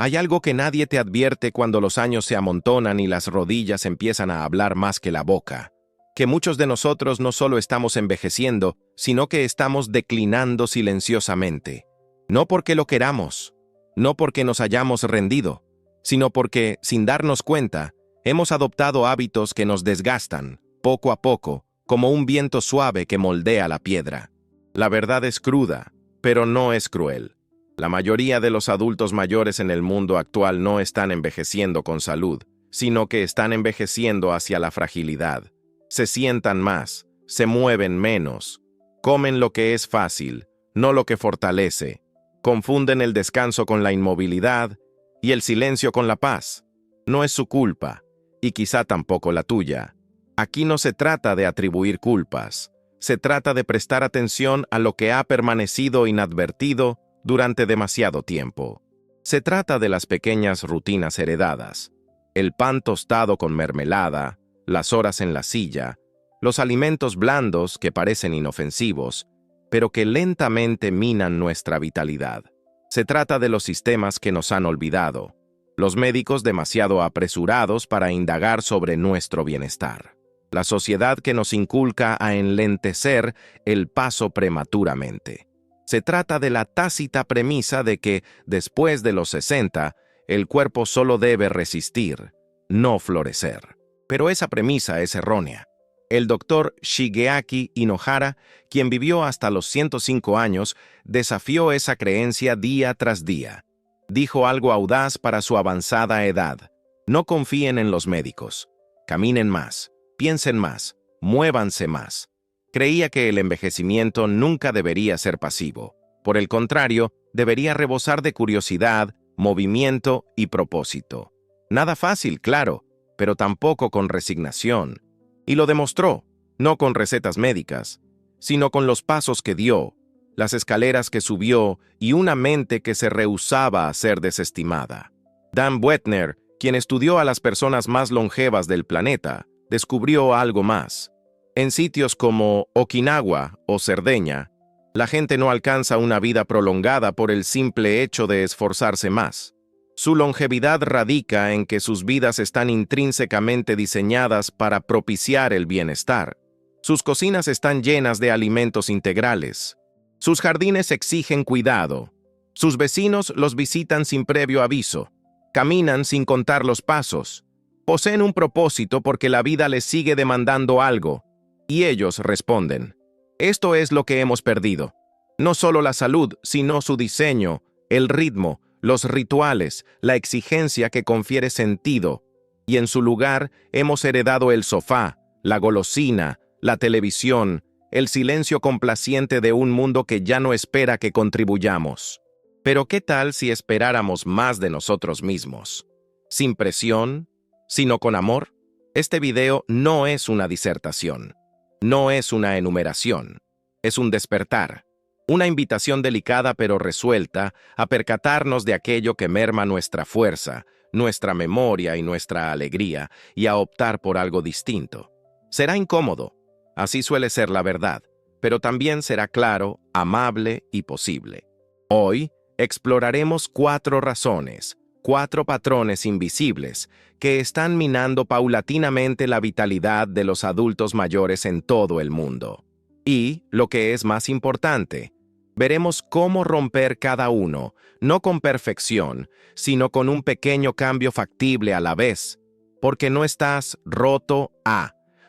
Hay algo que nadie te advierte cuando los años se amontonan y las rodillas empiezan a hablar más que la boca. Que muchos de nosotros no solo estamos envejeciendo, sino que estamos declinando silenciosamente. No porque lo queramos, no porque nos hayamos rendido, sino porque, sin darnos cuenta, hemos adoptado hábitos que nos desgastan, poco a poco, como un viento suave que moldea la piedra. La verdad es cruda, pero no es cruel. La mayoría de los adultos mayores en el mundo actual no están envejeciendo con salud, sino que están envejeciendo hacia la fragilidad. Se sientan más, se mueven menos, comen lo que es fácil, no lo que fortalece, confunden el descanso con la inmovilidad y el silencio con la paz. No es su culpa, y quizá tampoco la tuya. Aquí no se trata de atribuir culpas, se trata de prestar atención a lo que ha permanecido inadvertido durante demasiado tiempo. Se trata de las pequeñas rutinas heredadas, el pan tostado con mermelada, las horas en la silla, los alimentos blandos que parecen inofensivos, pero que lentamente minan nuestra vitalidad. Se trata de los sistemas que nos han olvidado, los médicos demasiado apresurados para indagar sobre nuestro bienestar, la sociedad que nos inculca a enlentecer el paso prematuramente. Se trata de la tácita premisa de que, después de los 60, el cuerpo solo debe resistir, no florecer. Pero esa premisa es errónea. El doctor Shigeaki Inohara, quien vivió hasta los 105 años, desafió esa creencia día tras día. Dijo algo audaz para su avanzada edad: no confíen en los médicos. Caminen más, piensen más, muévanse más. Creía que el envejecimiento nunca debería ser pasivo. Por el contrario, debería rebosar de curiosidad, movimiento y propósito. Nada fácil, claro, pero tampoco con resignación. Y lo demostró, no con recetas médicas, sino con los pasos que dio, las escaleras que subió y una mente que se rehusaba a ser desestimada. Dan Buettner, quien estudió a las personas más longevas del planeta, descubrió algo más. En sitios como Okinawa o Cerdeña, la gente no alcanza una vida prolongada por el simple hecho de esforzarse más. Su longevidad radica en que sus vidas están intrínsecamente diseñadas para propiciar el bienestar. Sus cocinas están llenas de alimentos integrales. Sus jardines exigen cuidado. Sus vecinos los visitan sin previo aviso. Caminan sin contar los pasos. Poseen un propósito porque la vida les sigue demandando algo. Y ellos responden: esto es lo que hemos perdido. No solo la salud, sino su diseño, el ritmo, los rituales, la exigencia que confiere sentido. Y en su lugar hemos heredado el sofá, la golosina, la televisión, el silencio complaciente de un mundo que ya no espera que contribuyamos. Pero ¿qué tal si esperáramos más de nosotros mismos? Sin presión, sino con amor. Este video no es una disertación. No es una enumeración, es un despertar, una invitación delicada pero resuelta a percatarnos de aquello que merma nuestra fuerza, nuestra memoria y nuestra alegría, y a optar por algo distinto. Será incómodo, así suele ser la verdad, pero también será claro, amable y posible. Hoy exploraremos 4 razones, 4 patrones invisibles que están minando paulatinamente la vitalidad de los adultos mayores en todo el mundo. Y, lo que es más importante, veremos cómo romper cada uno, no con perfección, sino con un pequeño cambio factible a la vez, porque no estás roto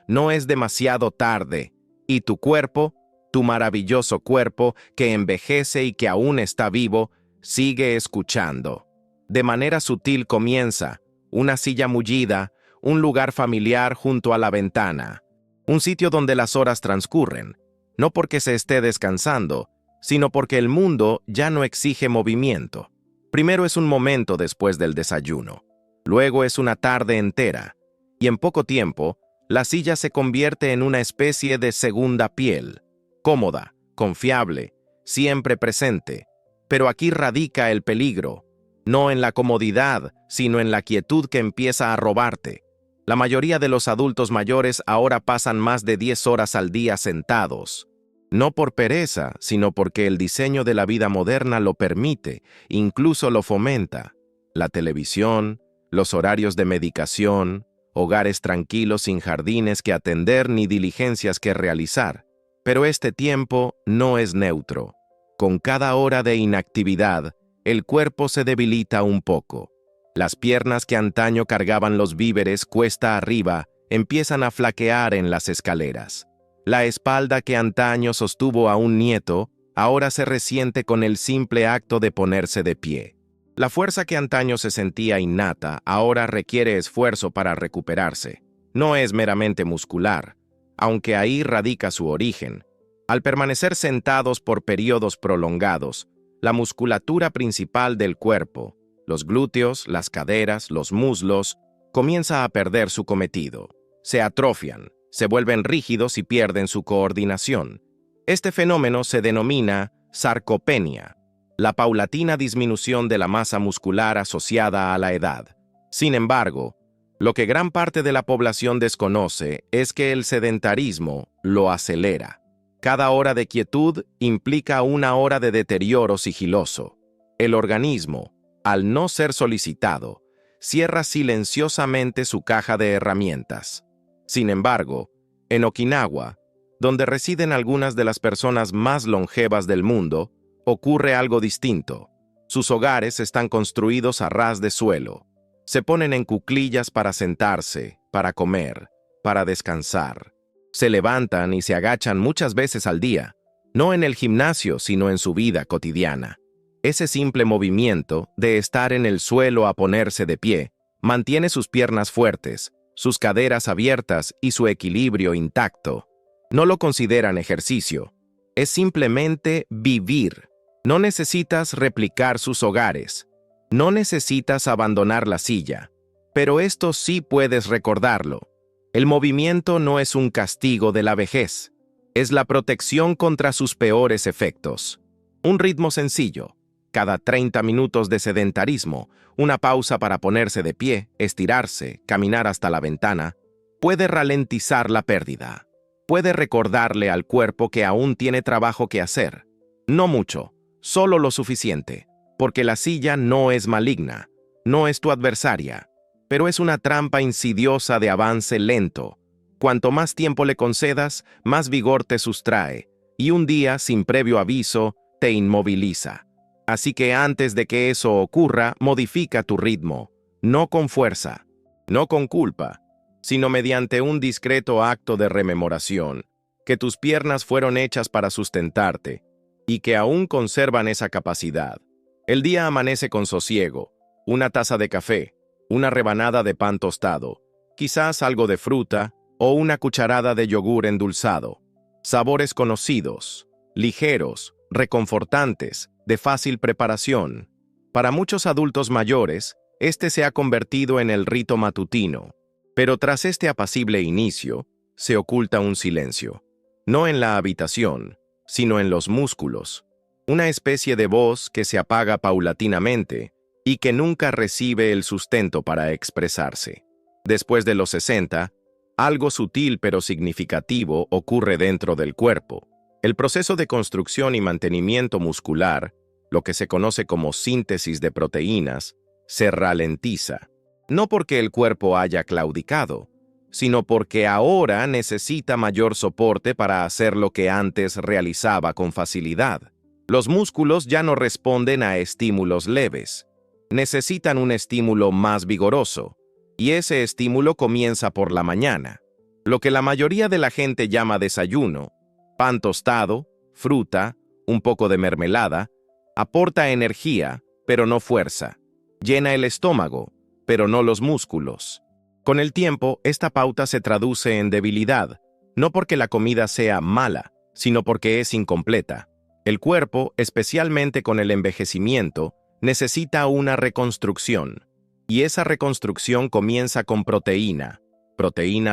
no es demasiado tarde, y tu cuerpo, tu maravilloso cuerpo que envejece y que aún está vivo, sigue escuchando. De manera sutil comienza, una silla mullida, un lugar familiar junto a la ventana, un sitio donde las horas transcurren, no porque se esté descansando, sino porque el mundo ya no exige movimiento. Primero es un momento después del desayuno, luego es una tarde entera, y en poco tiempo, la silla se convierte en una especie de segunda piel, cómoda, confiable, siempre presente. Pero aquí radica el peligro. No en la comodidad, sino en la quietud que empieza a robarte. La mayoría de los adultos mayores ahora pasan más de 10 horas al día sentados. No por pereza, sino porque el diseño de la vida moderna lo permite, incluso lo fomenta. la televisión, los horarios de medicación, hogares tranquilos sin jardines que atender ni diligencias que realizar. Pero este tiempo no es neutro. Con cada hora de inactividad, el cuerpo se debilita un poco. Las piernas que antaño cargaban los víveres cuesta arriba empiezan a flaquear en las escaleras. La espalda que antaño sostuvo a un nieto ahora se resiente con el simple acto de ponerse de pie. La fuerza que antaño se sentía innata ahora requiere esfuerzo para recuperarse. No es meramente muscular, aunque ahí radica su origen. Al permanecer sentados por periodos prolongados, la musculatura principal del cuerpo, los glúteos, las caderas, los muslos, comienza a perder su cometido. Se atrofian, se vuelven rígidos y pierden su coordinación. Este fenómeno se denomina sarcopenia, la paulatina disminución de la masa muscular asociada a la edad. Sin embargo, lo que gran parte de la población desconoce es que el sedentarismo lo acelera. Cada hora de quietud implica una hora de deterioro sigiloso. El organismo, al no ser solicitado, cierra silenciosamente su caja de herramientas. Sin embargo, en Okinawa, donde residen algunas de las personas más longevas del mundo, ocurre algo distinto. Sus hogares están construidos a ras de suelo. Se ponen en cuclillas para sentarse, para comer, para descansar. Se levantan y se agachan muchas veces al día, no en el gimnasio, sino en su vida cotidiana. Ese simple movimiento de estar en el suelo a ponerse de pie mantiene sus piernas fuertes, sus caderas abiertas y su equilibrio intacto. No lo consideran ejercicio, es simplemente vivir. No necesitas replicar sus hogares, no necesitas abandonar la silla, pero esto sí puedes recordarlo. El movimiento no es un castigo de la vejez, es la protección contra sus peores efectos. Un ritmo sencillo, cada 30 minutos de sedentarismo, una pausa para ponerse de pie, estirarse, caminar hasta la ventana, puede ralentizar la pérdida. Puede recordarle al cuerpo que aún tiene trabajo que hacer. No mucho, solo lo suficiente, porque la silla no es maligna, no es tu adversaria, pero es una trampa insidiosa de avance lento. Cuanto más tiempo le concedas, más vigor te sustrae, y un día, sin previo aviso, te inmoviliza. Así que antes de que eso ocurra, modifica tu ritmo, no con fuerza, no con culpa, sino mediante un discreto acto de rememoración, que tus piernas fueron hechas para sustentarte, y que aún conservan esa capacidad. El día amanece con sosiego, una taza de café, una rebanada de pan tostado, quizás algo de fruta o una cucharada de yogur endulzado. Sabores conocidos, ligeros, reconfortantes, de fácil preparación. Para muchos adultos mayores, este se ha convertido en el rito matutino, pero tras este apacible inicio, se oculta un silencio. No en la habitación, sino en los músculos. Una especie de voz que se apaga paulatinamente y que nunca recibe el sustento para expresarse. Después de los 60, algo sutil pero significativo ocurre dentro del cuerpo. El proceso de construcción y mantenimiento muscular, lo que se conoce como síntesis de proteínas, se ralentiza. No porque el cuerpo haya claudicado, sino porque ahora necesita mayor soporte para hacer lo que antes realizaba con facilidad. Los músculos ya no responden a estímulos leves. Necesitan un estímulo más vigoroso, y ese estímulo comienza por la mañana. Lo que la mayoría de la gente llama desayuno, pan tostado, fruta, un poco de mermelada, aporta energía, pero no fuerza. Llena el estómago, pero no los músculos. Con el tiempo, esta pauta se traduce en debilidad, no porque la comida sea mala, sino porque es incompleta. El cuerpo, especialmente con el envejecimiento, necesita una reconstrucción, y esa reconstrucción comienza con proteína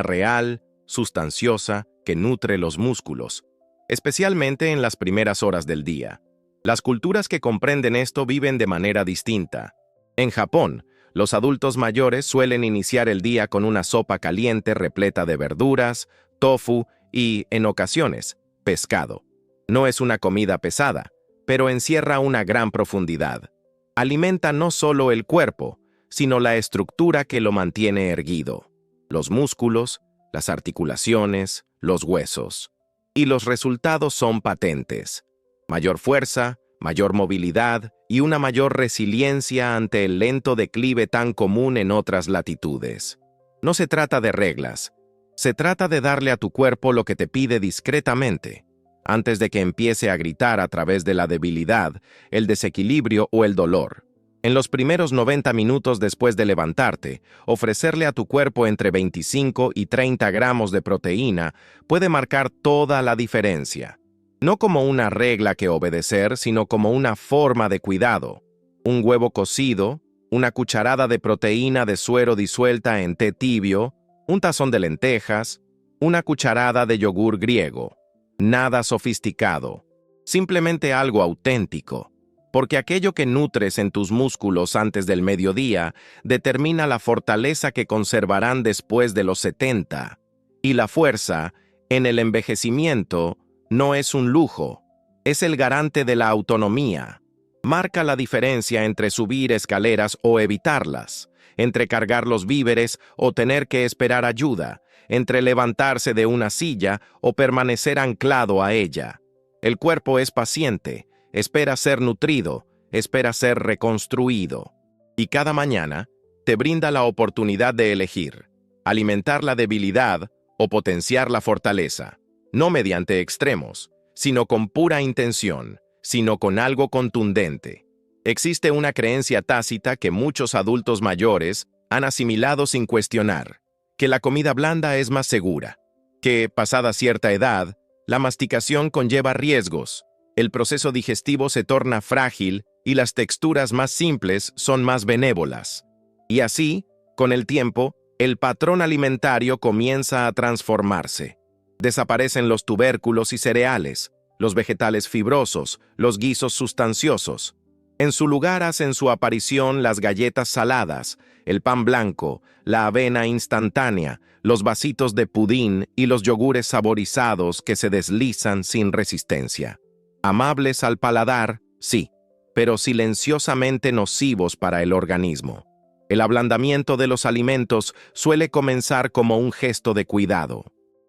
real, sustanciosa, que nutre los músculos, especialmente en las primeras horas del día. Las culturas que comprenden esto viven de manera distinta. En Japón, los adultos mayores suelen iniciar el día con una sopa caliente repleta de verduras, tofu y, en ocasiones, pescado. No es una comida pesada, pero encierra una gran profundidad. Alimenta no solo el cuerpo, sino la estructura que lo mantiene erguido: los músculos, las articulaciones, los huesos. Y los resultados son patentes: mayor fuerza, mayor movilidad y una mayor resiliencia ante el lento declive tan común en otras latitudes. No se trata de reglas, se trata de darle a tu cuerpo lo que te pide discretamente, antes de que empiece a gritar a través de la debilidad, el desequilibrio o el dolor. En los primeros 90 minutos después de levantarte, ofrecerle a tu cuerpo entre 25 y 30 gramos de proteína puede marcar toda la diferencia. No como una regla que obedecer, sino como una forma de cuidado. Un huevo cocido, una cucharada de proteína de suero disuelta en té tibio, un tazón de lentejas, una cucharada de yogur griego. Nada sofisticado, simplemente algo auténtico, porque aquello que nutres en tus músculos antes del mediodía determina la fortaleza que conservarán después de los 70, y la fuerza, en el envejecimiento, no es un lujo, es el garante de la autonomía. Marca la diferencia entre subir escaleras o evitarlas, entre cargar los víveres o tener que esperar ayuda, entre levantarse de una silla o permanecer anclado a ella. El cuerpo es paciente, espera ser nutrido, espera ser reconstruido. Y cada mañana te brinda la oportunidad de elegir: alimentar la debilidad o potenciar la fortaleza. No mediante extremos, sino con pura intención, sino con algo contundente. Existe una creencia tácita que muchos adultos mayores han asimilado sin cuestionar: que la comida blanda es más segura, que, pasada cierta edad, la masticación conlleva riesgos, el proceso digestivo se torna frágil y las texturas más simples son más benévolas. Y así, con el tiempo, el patrón alimentario comienza a transformarse. Desaparecen los tubérculos y cereales, los vegetales fibrosos, los guisos sustanciosos. En su lugar hacen su aparición las galletas saladas, el pan blanco, la avena instantánea, los vasitos de pudín y los yogures saborizados que se deslizan sin resistencia. Amables al paladar, sí, pero silenciosamente nocivos para el organismo. El ablandamiento de los alimentos suele comenzar como un gesto de cuidado.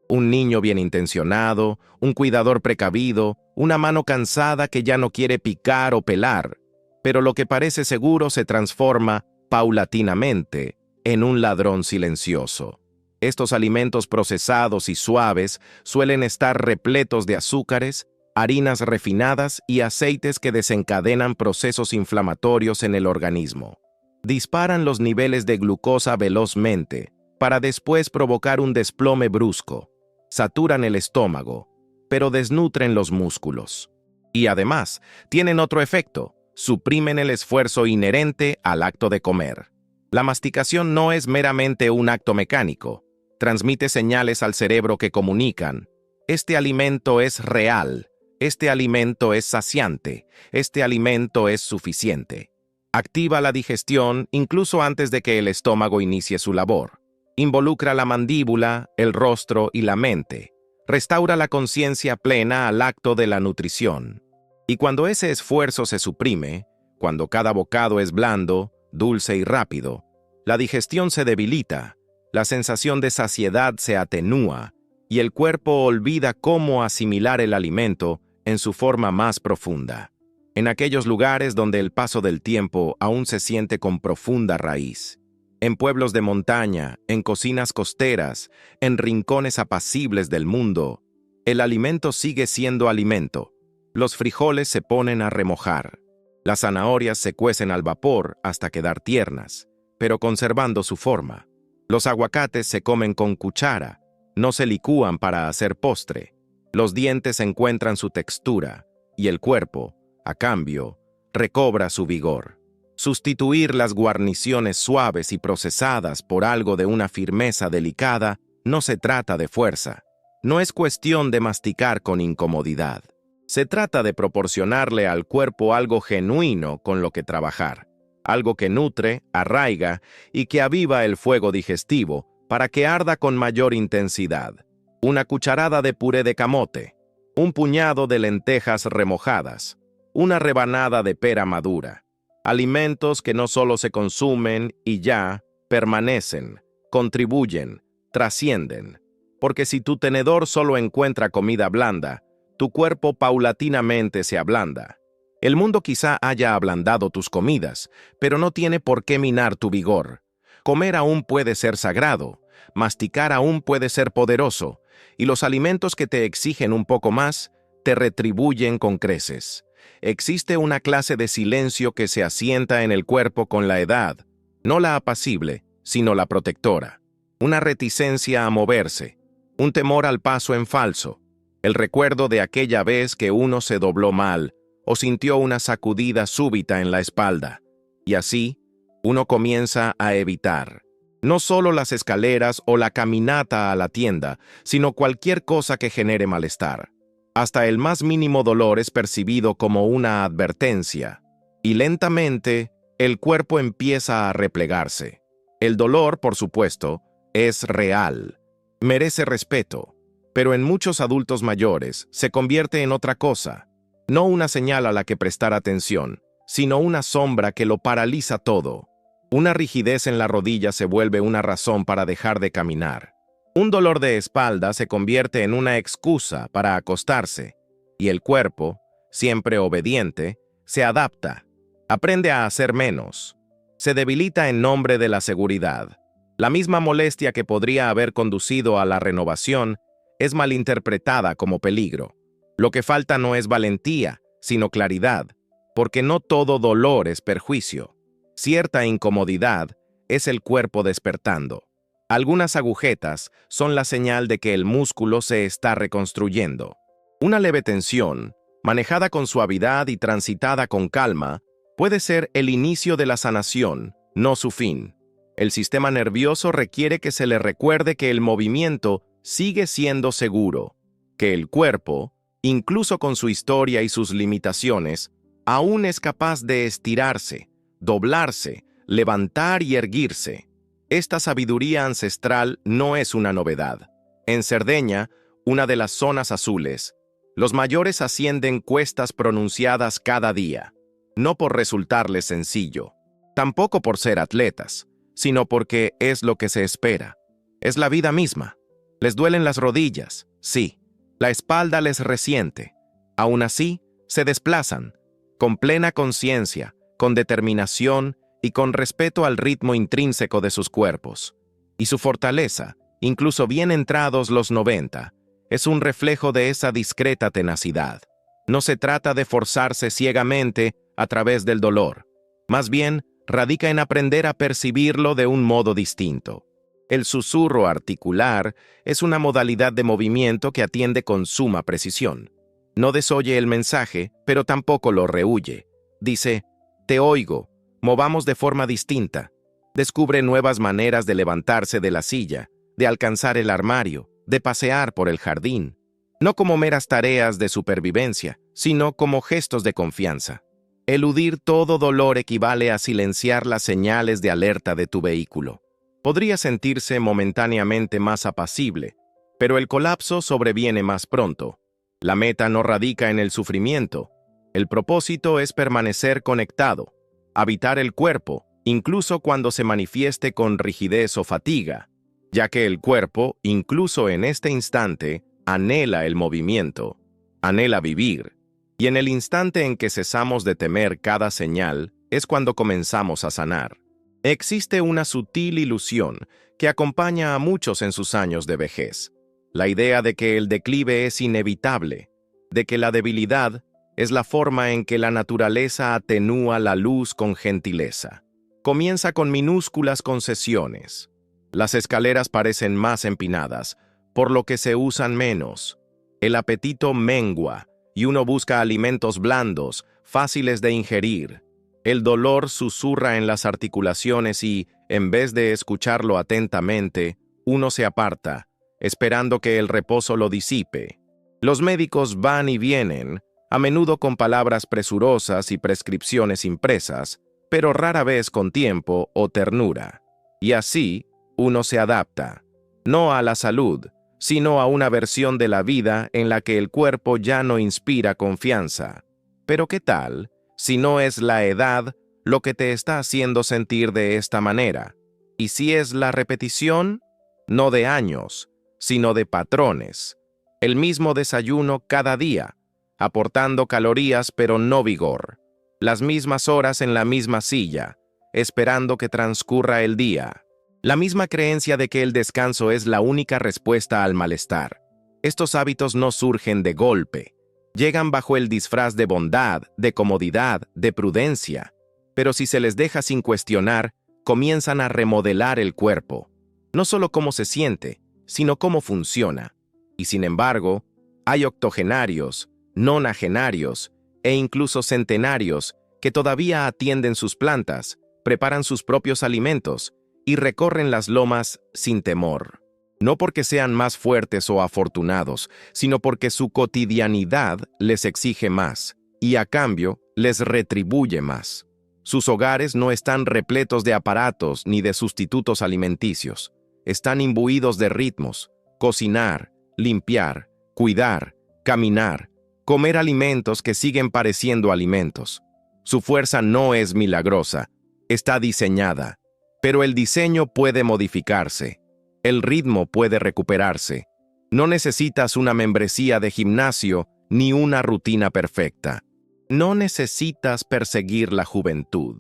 Un niño bien intencionado, un cuidador precavido, una mano cansada que ya no quiere picar o pelar. Pero lo que parece seguro se transforma, paulatinamente, en un ladrón silencioso. Estos alimentos procesados y suaves suelen estar repletos de azúcares, harinas refinadas y aceites que desencadenan procesos inflamatorios en el organismo. Disparan los niveles de glucosa velozmente, para después provocar un desplome brusco. Saturan el estómago, pero desnutren los músculos. Y además, tienen otro efecto: suprimen el esfuerzo inherente al acto de comer. La masticación no es meramente un acto mecánico, transmite señales al cerebro que comunican: este alimento es real, este alimento es saciante, este alimento es suficiente. Activa la digestión incluso antes de que el estómago inicie su labor. Involucra la mandíbula, el rostro y la mente. Restaura la conciencia plena al acto de la nutrición. Y cuando ese esfuerzo se suprime, cuando cada bocado es blando, dulce y rápido, la digestión se debilita, la sensación de saciedad se atenúa y el cuerpo olvida cómo asimilar el alimento en su forma más profunda. En aquellos lugares donde el paso del tiempo aún se siente con profunda raíz. En pueblos de montaña, en cocinas costeras, en rincones apacibles del mundo, el alimento sigue siendo alimento. Los frijoles se ponen a remojar. Las zanahorias se cuecen al vapor hasta quedar tiernas, pero conservando su forma. Los aguacates se comen con cuchara, no se licúan para hacer postre. Los dientes encuentran su textura, y el cuerpo, a cambio, recobra su vigor. Sustituir las guarniciones suaves y procesadas por algo de una firmeza delicada no se trata de fuerza. No es cuestión de masticar con incomodidad. Se trata de proporcionarle al cuerpo algo genuino con lo que trabajar, algo que nutre, arraiga y que aviva el fuego digestivo para que arda con mayor intensidad. Una cucharada de puré de camote, un puñado de lentejas remojadas, una rebanada de pera madura. Alimentos que no solo se consumen y ya, permanecen, contribuyen, trascienden. Porque si tu tenedor solo encuentra comida blanda, tu cuerpo paulatinamente se ablanda. El mundo quizá haya ablandado tus comidas, pero no tiene por qué minar tu vigor. Comer aún puede ser sagrado, masticar aún puede ser poderoso, y los alimentos que te exigen un poco más, te retribuyen con creces. Existe una clase de silencio que se asienta en el cuerpo con la edad, no la apacible, sino la protectora. Una reticencia a moverse, un temor al paso en falso, el recuerdo de aquella vez que uno se dobló mal o sintió una sacudida súbita en la espalda. Y así, uno comienza a evitar. No solo las escaleras o la caminata a la tienda, sino cualquier cosa que genere malestar. Hasta el más mínimo dolor es percibido como una advertencia. Y lentamente, el cuerpo empieza a replegarse. El dolor, por supuesto, es real. Merece respeto. Pero en muchos adultos mayores se convierte en otra cosa. No una señal a la que prestar atención, sino una sombra que lo paraliza todo. Una rigidez en la rodilla se vuelve una razón para dejar de caminar. Un dolor de espalda se convierte en una excusa para acostarse, y el cuerpo, siempre obediente, se adapta, aprende a hacer menos, se debilita en nombre de la seguridad. La misma molestia que podría haber conducido a la renovación es malinterpretada como peligro. Lo que falta no es valentía, sino claridad, porque no todo dolor es perjuicio. Cierta incomodidad es el cuerpo despertando. Algunas agujetas son la señal de que el músculo se está reconstruyendo. Una leve tensión, manejada con suavidad y transitada con calma, puede ser el inicio de la sanación, no su fin. El sistema nervioso requiere que se le recuerde que el movimiento sigue siendo seguro, que el cuerpo, incluso con su historia y sus limitaciones, aún es capaz de estirarse, doblarse, levantar y erguirse. Esta sabiduría ancestral no es una novedad. En Cerdeña, una de las zonas azules, los mayores ascienden cuestas pronunciadas cada día, no por resultarles sencillo, tampoco por ser atletas, sino porque es lo que se espera. Es la vida misma. Les duelen las rodillas, sí. La espalda les resiente. Aún así, se desplazan, con plena conciencia, con determinación y con respeto al ritmo intrínseco de sus cuerpos. Y su fortaleza, incluso bien entrados los 90, es un reflejo de esa discreta tenacidad. No se trata de forzarse ciegamente a través del dolor. Más bien, radica en aprender a percibirlo de un modo distinto. El susurro articular es una modalidad de movimiento que atiende con suma precisión. No desoye el mensaje, pero tampoco lo rehúye. Dice, te oigo, movamos de forma distinta. Descubre nuevas maneras de levantarse de la silla, de alcanzar el armario, de pasear por el jardín. No como meras tareas de supervivencia, sino como gestos de confianza. Eludir todo dolor equivale a silenciar las señales de alerta de tu vehículo. Podría sentirse momentáneamente más apacible, pero el colapso sobreviene más pronto. La meta no radica en el sufrimiento. El propósito es permanecer conectado, habitar el cuerpo, incluso cuando se manifieste con rigidez o fatiga, ya que el cuerpo, incluso en este instante, anhela el movimiento, anhela vivir. Y en el instante en que cesamos de temer cada señal, es cuando comenzamos a sanar. Existe una sutil ilusión que acompaña a muchos en sus años de vejez. La idea de que el declive es inevitable, de que la debilidad es la forma en que la naturaleza atenúa la luz con gentileza. Comienza con minúsculas concesiones. Las escaleras parecen más empinadas, por lo que se usan menos. El apetito mengua y uno busca alimentos blandos, fáciles de ingerir. El dolor susurra en las articulaciones y, en vez de escucharlo atentamente, uno se aparta, esperando que el reposo lo disipe. Los médicos van y vienen, a menudo con palabras presurosas y prescripciones impresas, pero rara vez con tiempo o ternura. Y así, uno se adapta, no a la salud, sino a una versión de la vida en la que el cuerpo ya no inspira confianza. Pero ¿qué tal si no es la edad lo que te está haciendo sentir de esta manera. Y si es la repetición, no de años, sino de patrones. El mismo desayuno cada día, aportando calorías pero no vigor. Las mismas horas en la misma silla, esperando que transcurra el día. La misma creencia de que el descanso es la única respuesta al malestar. Estos hábitos no surgen de golpe. Llegan bajo el disfraz de bondad, de comodidad, de prudencia. Pero si se les deja sin cuestionar, comienzan a remodelar el cuerpo. No solo cómo se siente, sino cómo funciona. Y sin embargo, hay octogenarios, nonagenarios e incluso centenarios que todavía atienden sus plantas, preparan sus propios alimentos y recorren las lomas sin temor. No porque sean más fuertes o afortunados, sino porque su cotidianidad les exige más y a cambio les retribuye más. Sus hogares no están repletos de aparatos ni de sustitutos alimenticios. Están imbuidos de ritmos: cocinar, limpiar, cuidar, caminar, comer alimentos que siguen pareciendo alimentos. Su fuerza no es milagrosa, está diseñada, pero el diseño puede modificarse. El ritmo puede recuperarse. No necesitas una membresía de gimnasio ni una rutina perfecta. No necesitas perseguir la juventud.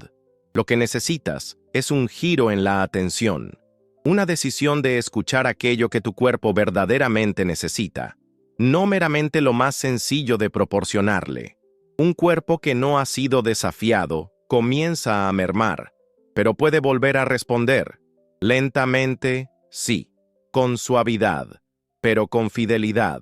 Lo que necesitas es un giro en la atención, una decisión de escuchar aquello que tu cuerpo verdaderamente necesita, no meramente lo más sencillo de proporcionarle. Un cuerpo que no ha sido desafiado comienza a mermar, pero puede volver a responder. Lentamente, sí, con suavidad, pero con fidelidad.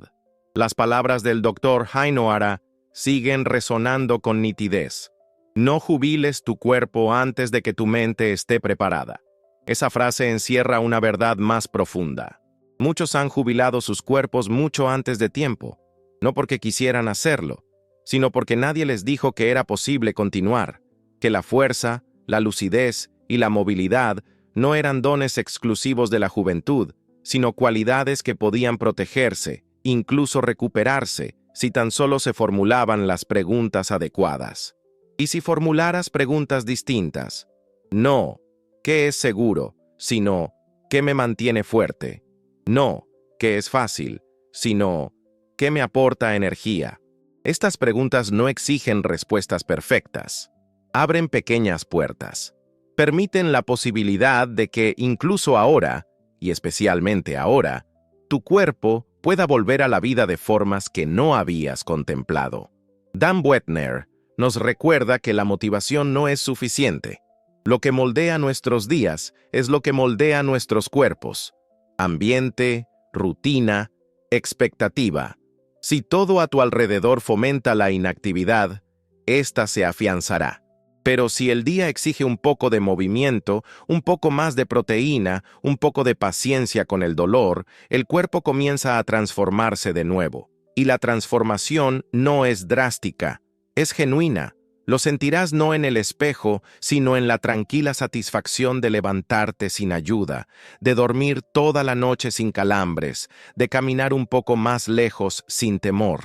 Las palabras del Dr. Hainoara siguen resonando con nitidez. No jubiles tu cuerpo antes de que tu mente esté preparada. Esa frase encierra una verdad más profunda. Muchos han jubilado sus cuerpos mucho antes de tiempo, no porque quisieran hacerlo, sino porque nadie les dijo que era posible continuar, que la fuerza, la lucidez y la movilidad no eran dones exclusivos de la juventud, sino cualidades que podían protegerse, incluso recuperarse, si tan solo se formulaban las preguntas adecuadas. Y si formularas preguntas distintas, no, ¿qué es seguro?, sino, ¿qué me mantiene fuerte? No, ¿qué es fácil?, sino, ¿qué me aporta energía? Estas preguntas no exigen respuestas perfectas. Abren pequeñas puertas. Permiten la posibilidad de que incluso ahora, y especialmente ahora, tu cuerpo pueda volver a la vida de formas que no habías contemplado. Dan Buettner nos recuerda que la motivación no es suficiente. Lo que moldea nuestros días es lo que moldea nuestros cuerpos. Ambiente, rutina, expectativa. Si todo a tu alrededor fomenta la inactividad, ésta se afianzará. Pero si el día exige un poco de movimiento, un poco más de proteína, un poco de paciencia con el dolor, el cuerpo comienza a transformarse de nuevo. Y la transformación no es drástica, es genuina. Lo sentirás no en el espejo, sino en la tranquila satisfacción de levantarte sin ayuda, de dormir toda la noche sin calambres, de caminar un poco más lejos sin temor.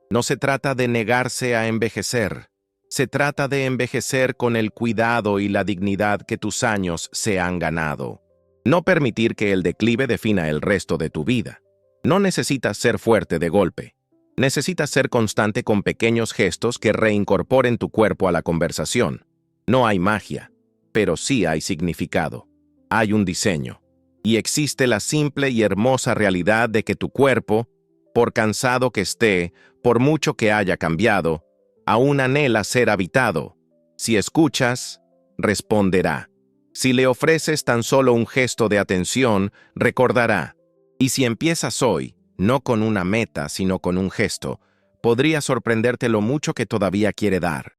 No se trata de negarse a envejecer. Se trata de envejecer con el cuidado y la dignidad que tus años se han ganado. No permitir que el declive defina el resto de tu vida. No necesitas ser fuerte de golpe. Necesitas ser constante con pequeños gestos que reincorporen tu cuerpo a la conversación. No hay magia, pero sí hay significado. Hay un diseño. Y existe la simple y hermosa realidad de que tu cuerpo, por cansado que esté, por mucho que haya cambiado, aún anhela ser habitado. Si escuchas, responderá. Si le ofreces tan solo un gesto de atención, recordará. Y si empiezas hoy, no con una meta, sino con un gesto, podría sorprenderte lo mucho que todavía quiere dar.